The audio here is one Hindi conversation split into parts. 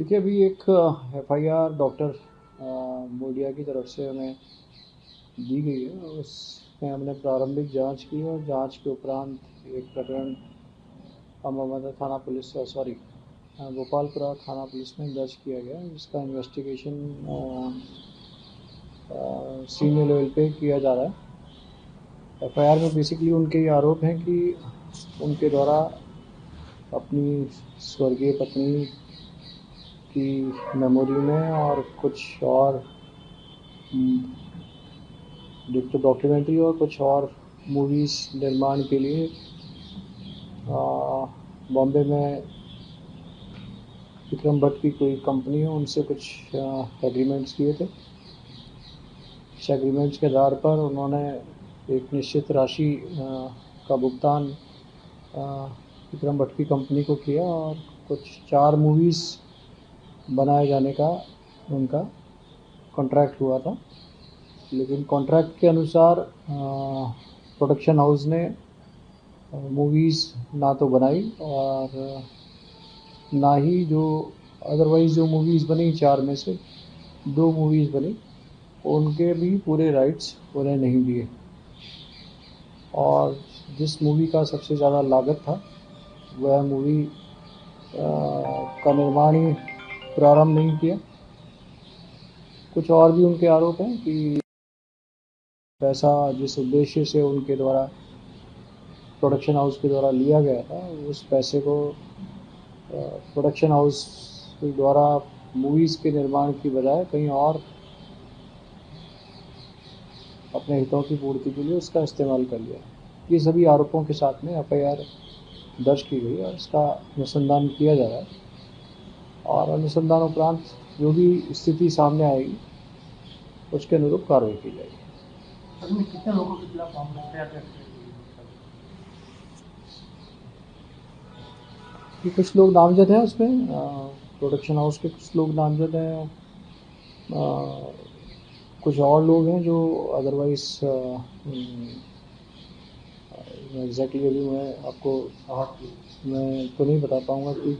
देखिए, अभी एक एफआईआर डॉक्टर मोडिया की तरफ से हमें दी गई है। उसमें हमने प्रारंभिक जांच की और जांच के उपरांत एक प्रकरण मोहम्मद थाना पुलिस गोपालपुरा थाना पुलिस में दर्ज किया गया है, जिसका इन्वेस्टिगेशन सीनियर लेवल पे किया जा रहा है। एफआईआर में बेसिकली उनके ये आरोप हैं कि उनके द्वारा अपनी स्वर्गीय पत्नी की मेमोरी में और कुछ और डॉक्यूमेंट्री और कुछ और मूवीज़ निर्माण के लिए बॉम्बे में विक्रम भट्ट की कोई कंपनी है, उनसे कुछ एग्रीमेंट्स किए थे। इस एग्रीमेंट्स के आधार पर उन्होंने एक निश्चित राशि का भुगतान विक्रम भट्ट की कंपनी को किया और कुछ 4 मूवीज़ बनाए जाने का उनका कॉन्ट्रैक्ट हुआ था। लेकिन कॉन्ट्रैक्ट के अनुसार प्रोडक्शन हाउस ने मूवीज़ ना तो बनाई और ना ही जो अदरवाइज़ जो मूवीज़ बनी 4 में से 2 मूवीज़ बनी, उनके भी पूरे राइट्स उन्हें नहीं दिए। और जिस मूवी का सबसे ज़्यादा लागत था, वह मूवी का निर्माण ही प्रारंभ नहीं किया। कुछ और भी उनके आरोप हैं कि पैसा जिस उद्देश्य से उनके द्वारा प्रोडक्शन हाउस के द्वारा लिया गया था, उस पैसे को प्रोडक्शन हाउस के द्वारा मूवीज़ के निर्माण की बजाय कहीं और अपने हितों की पूर्ति के लिए उसका इस्तेमाल कर लिया। ये सभी आरोपों के साथ में एफआईआर दर्ज की गई है और इसका अनुसंधान किया जा रहा है और अनुसंधान उपरांत जो भी स्थिति सामने आएगी उसके अनुरूप कार्रवाई की जाएगी। कितने लोगों के खिलाफ मामला तैयार करते कि कुछ लोग नामजद हैं उसमें, प्रोडक्शन हाउस के कुछ लोग नामजद हैं, कुछ और लोग हैं जो अदरवाइज़ एग्जैक्टली अभी मैं तो नहीं बता पाऊँगा कि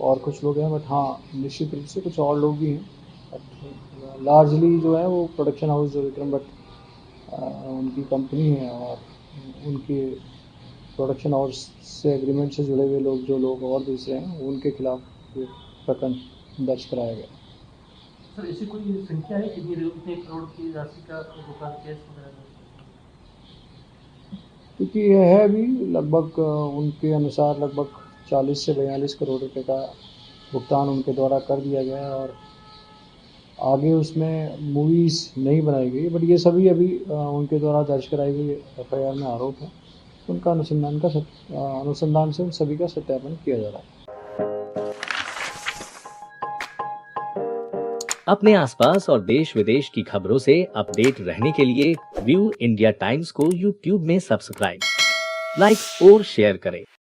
और कुछ लोग हैं, बट हाँ निश्चित रूप से कुछ और लोग भी हैं। लार्जली जो है वो प्रोडक्शन हाउस जो विक्रम भट्ट उनकी कंपनी है और उनके प्रोडक्शन हाउस से एग्रीमेंट से जुड़े हुए लोग और दूसरे हैं, उनके खिलाफ ये प्रकरण दर्ज कराया गया। सर, ऐसी कोई संख्या है कितने करोड़ की राशि का दुकान केस वगैरह? क्योंकि यह है अभी लगभग उनके अनुसार लगभग 40 से 42 करोड़ रुपए का भुगतान उनके द्वारा कर दिया गया है और आगे उसमें मूवीज़ नहीं बनाई गई, बट ये सभी अभी उनके द्वारा दर्ज कराई गई एफआईआर में आरोप है। उनका अनुसंधान से उन सभी का सत्यापन किया जा रहा है। अपने आसपास और देश विदेश की खबरों से अपडेट रहने के लिए व्यू इंडिया टाइम्स को यूट्यूब में सब्सक्राइब, लाइक और शेयर करें।